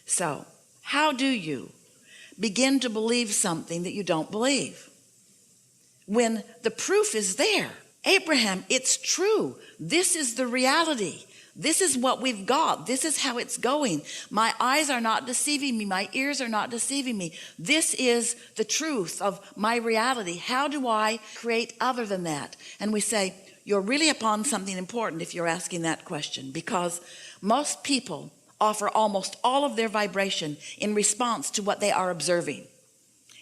So, how do you begin to believe something that you don't believe when the proof is there? Abraham, it's true. This is the reality. This is what we've got. This is how it's going. My eyes are not deceiving me. My ears are not deceiving me. This is the truth of my reality. How do I create other than that? And we say, you're really upon something important if you're asking that question, because most people offer almost all of their vibration in response to what they are observing.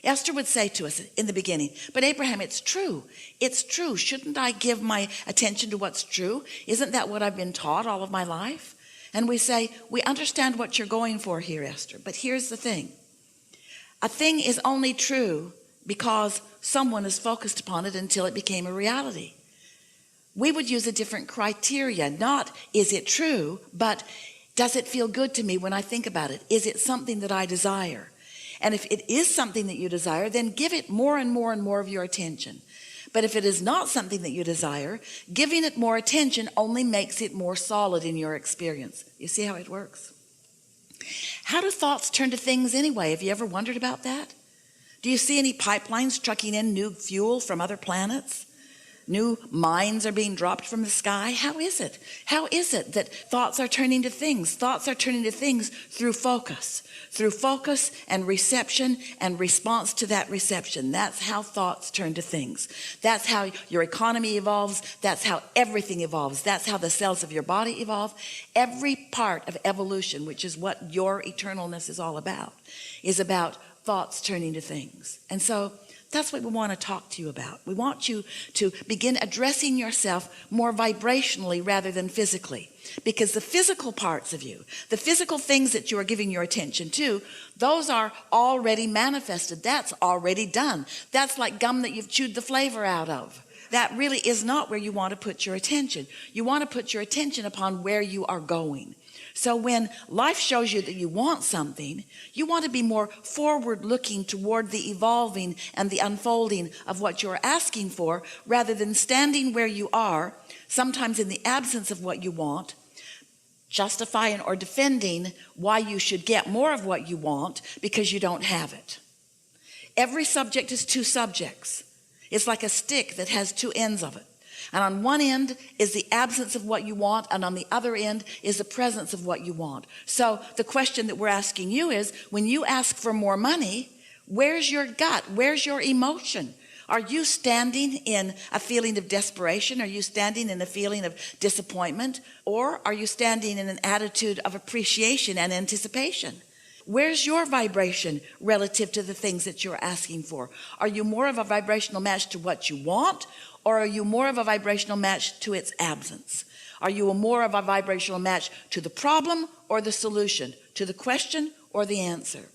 Esther would say to us in the beginning, but Abraham, it's true. It's true. Shouldn't I give my attention to what's true? Isn't that what I've been taught all of my life? And we say, we understand what you're going for here, Esther. But here's the thing. A thing is only true because someone is focused upon it until it became a reality. We would use a different criteria. Not, is it true, but does it feel good to me when I think about it? Is it something that I desire? And if it is something that you desire, then give it more and more and more of your attention. But if it is not something that you desire, giving it more attention only makes it more solid in your experience. You see how it works? How do thoughts turn to things anyway? Have you ever wondered about that? Do you see any pipelines trucking in new fuel from other planets? New mines are being dropped from the sky. How is it? How is it that thoughts are turning to things? Thoughts are turning to things through focus and reception and response to that reception. That's how thoughts turn to things. That's how your economy evolves. That's how everything evolves. That's how the cells of your body evolve. Every part of evolution, which is what your eternalness is all about, is about thoughts turning to things. And so that's what we want to talk to you about. We want you to begin addressing yourself more vibrationally rather than physically, because the physical parts of you, the physical things that you are giving your attention to, those are already manifested. That's already done. That's like gum that you've chewed the flavor out of. That really is not where you want to put your attention. You want to put your attention upon where you are going. So when life shows you that you want something, you want to be more forward looking toward the evolving and the unfolding of what you're asking for, rather than standing where you are, sometimes in the absence of what you want, justifying or defending why you should get more of what you want because you don't have it. Every subject is two subjects. It's like a stick that has two ends of it. And on one end is the absence of what you want, and on the other end is the presence of what you want. So the question that we're asking you is, when you ask for more money, where's your gut? Where's your emotion? Are you standing in a feeling of desperation? Are you standing in a feeling of disappointment? Or are you standing in an attitude of appreciation and anticipation? Where's your vibration relative to the things that you're asking for? Are you more of a vibrational match to what you want, or are you more of a vibrational match to its absence? Are you more of a vibrational match to the problem or the solution, to the question or the answer?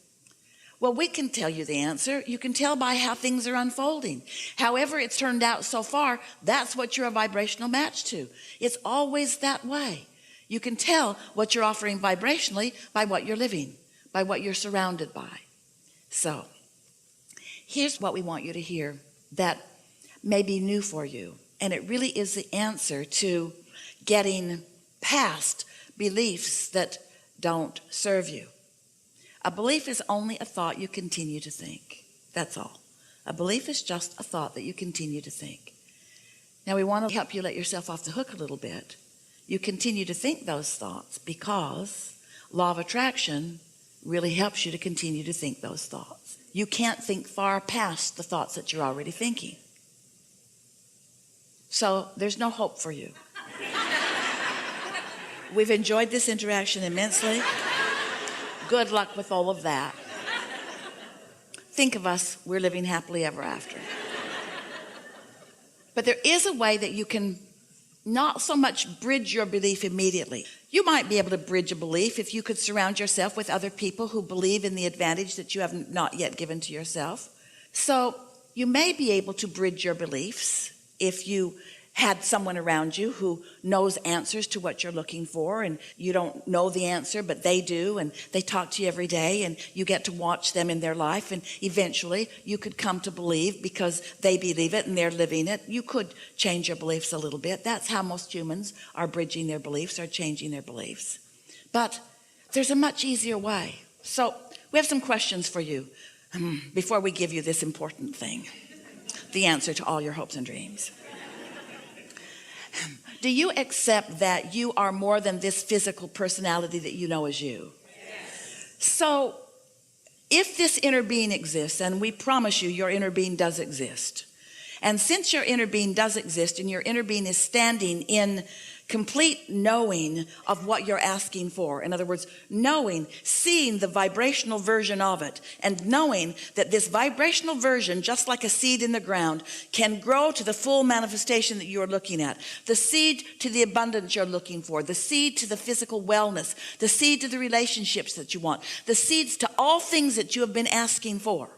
Well, we can tell you the answer. You can tell by how things are unfolding. However it's turned out so far, that's what you're a vibrational match to. It's always that way. You can tell what you're offering vibrationally by what you're living, by what you're surrounded by. So here's what we want you to hear that may be new for you. And it really is the answer to getting past beliefs that don't serve you. A belief is only a thought you continue to think. That's all. A belief is just a thought that you continue to think. Now we want to help you let yourself off the hook a little bit. You continue to think those thoughts because law of attraction really helps you to continue to think those thoughts. You can't think far past the thoughts that you're already thinking. So there's no hope for you. We've enjoyed this interaction immensely. Good luck with all of that. Think of us, we're living happily ever after. But there is a way that you can not so much bridge your belief immediately. You might be able to bridge a belief if you could surround yourself with other people who believe in the advantage that you have not yet given to yourself. So you may be able to bridge your beliefs if you had someone around you who knows answers to what you're looking for, and you don't know the answer, but they do, and they talk to you every day, and you get to watch them in their life, and eventually you could come to believe because they believe it and they're living it. You could change your beliefs a little bit. That's how most humans are bridging their beliefs, are changing their beliefs. But there's a much easier way. So we have some questions for you before we give you this important thing, the answer to all your hopes and dreams. Do you accept that you are more than this physical personality that you know as you? Yes. So if this inner being exists, and we promise you your inner being does exist, and since your inner being does exist and your inner being is standing in complete knowing of what you're asking for, in other words, knowing, seeing the vibrational version of it, and knowing that this vibrational version, just like a seed in the ground, can grow to the full manifestation that you're looking at, the seed to the abundance you're looking for, the seed to the physical wellness, the seed to the relationships that you want, the seeds to all things that you have been asking for.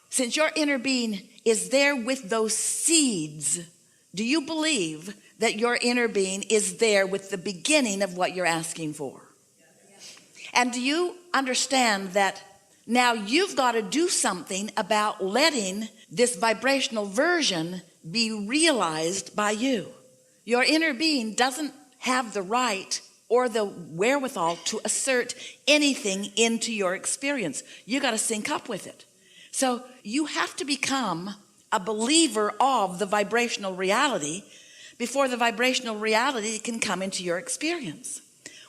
Since your inner being is there with those seeds, do you believe that your inner being is there with the beginning of what you're asking for? And do you understand that now you've got to do something about letting this vibrational version be realized by you? Your inner being doesn't have the right or the wherewithal to assert anything into your experience. You got to sync up with it. So you have to become a believer of the vibrational reality before the vibrational reality can come into your experience.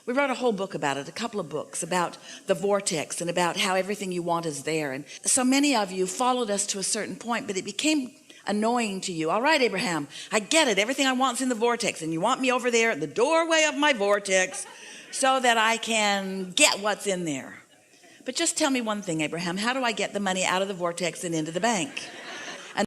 We wrote a whole book about it, a couple of books about the vortex and about how everything you want is there. And so many of you followed us to a certain point, but it became annoying to you. All right, Abraham, I get it. Everything I want is in the vortex, and you want me over there at the doorway of my vortex so that I can get what's in there. But just tell me one thing, Abraham, how do I get the money out of the vortex and into the bank?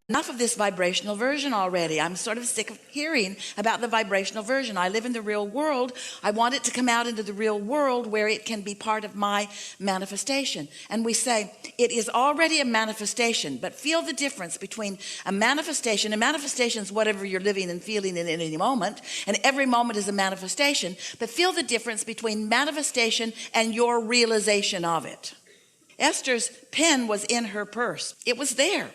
Enough of this vibrational version already. I'm sort of sick of hearing about the vibrational version. I live in the real world. I want it to come out into the real world where it can be part of my manifestation. And we say, it is already a manifestation, but feel the difference between a manifestation. A manifestation is whatever you're living and feeling in any moment, and every moment is a manifestation, but feel the difference between manifestation and your realization of it. Esther's pen was in her purse. It was there.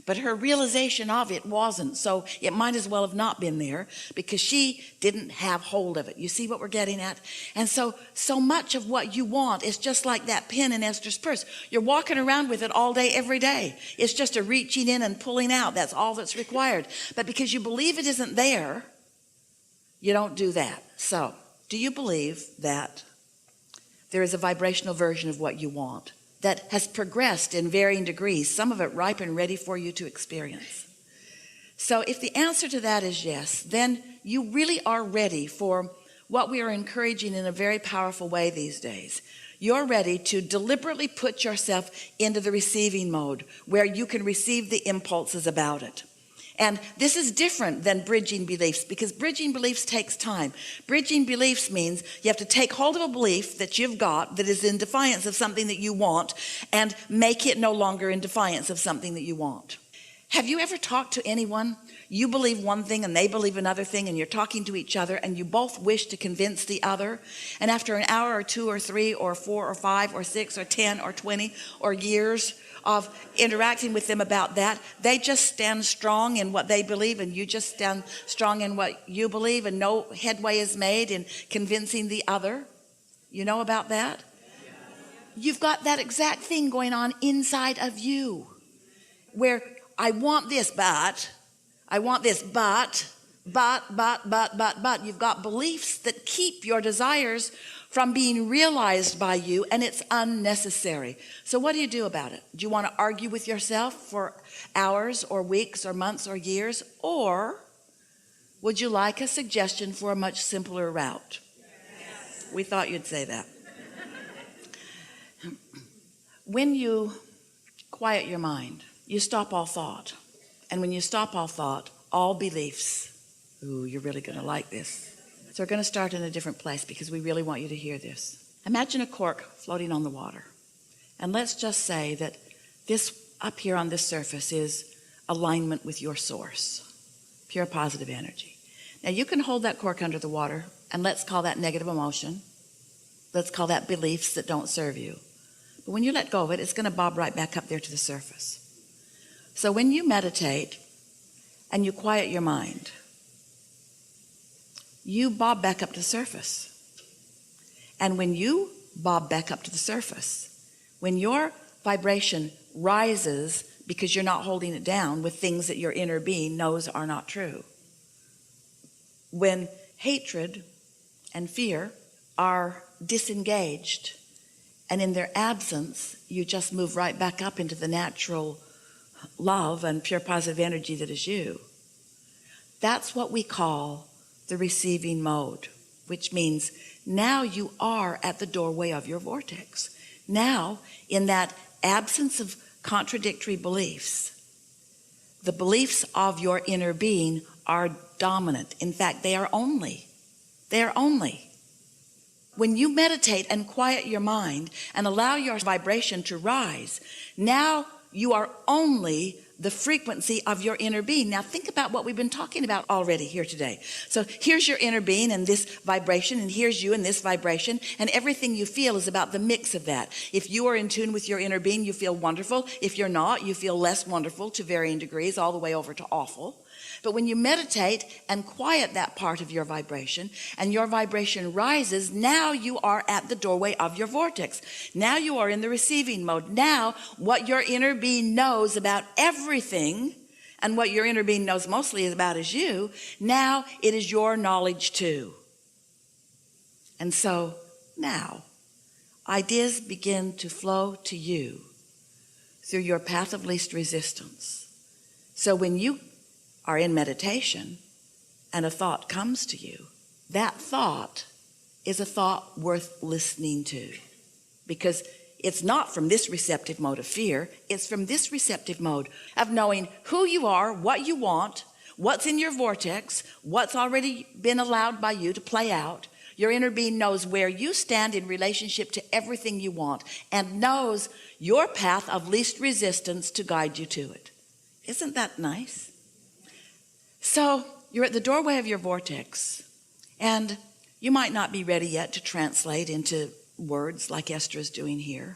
But her realization of it wasn't, so it might as well have not been there because she didn't have hold of it. You see what we're getting at? And so much of what you want is just like that pen in Esther's purse. You're walking around with it all day, every day. It's just a reaching in and pulling out. That's all that's required. But because you believe it isn't there, you don't do that. So, do you believe that there is a vibrational version of what you want that has progressed in varying degrees, some of it ripe and ready for you to experience? So if the answer to that is yes, then you really are ready for what we are encouraging in a very powerful way these days. You're ready to deliberately put yourself into the receiving mode where you can receive the impulses about it. And this is different than bridging beliefs, because bridging beliefs takes time. Bridging beliefs means you have to take hold of a belief that you've got that is in defiance of something that you want and make it no longer in defiance of something that you want. Have you ever talked to anyone? You believe one thing and they believe another thing, and you're talking to each other and you both wish to convince the other. And after an hour or 2 or 3 or 4 or 5 or 6 or 10 or 20 or years of interacting with them about that, they just stand strong in what they believe and you just stand strong in what you believe, and no headway is made in convincing the other. You know about that? You've got that exact thing going on inside of you where I want this, but I want this, but you've got beliefs that keep your desires from being realized by you, and it's unnecessary. So what do you do about it? Do you want to argue with yourself for hours or weeks or months or years? Or would you like a suggestion for a much simpler route? Yes. We thought you'd say that. When you quiet your mind, you stop all thought. And when you stop all thought, all beliefs, ooh, you're really going to like this. So we're going to start in a different place because we really want you to hear this. Imagine a cork floating on the water. And let's just say that this up here on this surface is alignment with your source, pure positive energy. Now you can hold that cork under the water, and let's call that negative emotion. Let's call that beliefs that don't serve you. But when you let go of it, it's going to bob right back up there to the surface. So when you meditate and you quiet your mind, you bob back up to the surface. And when you bob back up to the surface. When your vibration rises because you're not holding it down with things that your inner being knows are not true. When hatred and fear are disengaged, and in their absence, you just move right back up into the natural love and pure positive energy that is you. That's what we call the receiving mode, which means now you are at the doorway of your vortex. Now, in that absence of contradictory beliefs, the beliefs of your inner being are dominant. In fact, they are only. When you meditate and quiet your mind and allow your vibration to rise, now you are only the frequency of your inner being. Now think about what we've been talking about already here today. So here's your inner being and this vibration, and here's you and this vibration, and everything you feel is about the mix of that. If you are in tune with your inner being, you feel wonderful. If you're not, you feel less wonderful to varying degrees, all the way over to awful. But when you meditate and quiet that part of your vibration, and your vibration rises, now you are at the doorway of your vortex. Now you are in the receiving mode. Now what your inner being knows about everything, and what your inner being knows mostly about is you, now it is your knowledge too. And so now ideas begin to flow to you through your path of least resistance. So when you are in meditation and a thought comes to you, that thought is a thought worth listening to, because it's not from this receptive mode of fear. It's from this receptive mode of knowing who you are, what you want, what's in your vortex, what's already been allowed by you to play out. Your inner being knows where you stand in relationship to everything you want, and knows your path of least resistance to guide you to it. Isn't that nice? So you're at the doorway of your vortex, and you might not be ready yet to translate into words like Esther is doing here,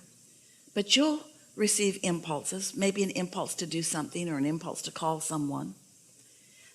but you'll receive impulses, maybe an impulse to do something or an impulse to call someone.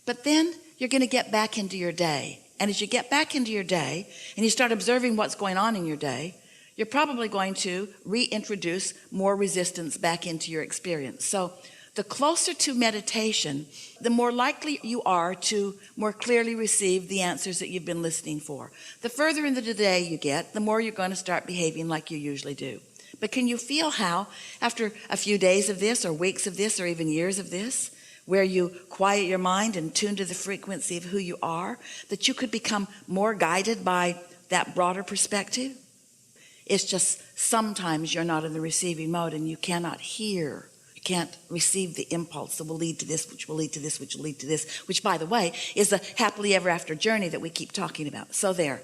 But then you're going to get back into your day. And as you get back into your day and you start observing what's going on in your day, you're probably going to reintroduce more resistance back into your experience. So the closer to meditation, the more likely you are to more clearly receive the answers that you've been listening for. The further into the day you get, the more you're going to start behaving like you usually do. But can you feel how, after a few days of this, or weeks of this, or even years of this, where you quiet your mind and tune to the frequency of who you are, that you could become more guided by that broader perspective? It's just sometimes you're not in the receiving mode and you cannot hear. You can't receive the impulse that will lead to this, which will lead to this, which will lead to this, which, by the way, is the happily ever after journey that we keep talking about. So there.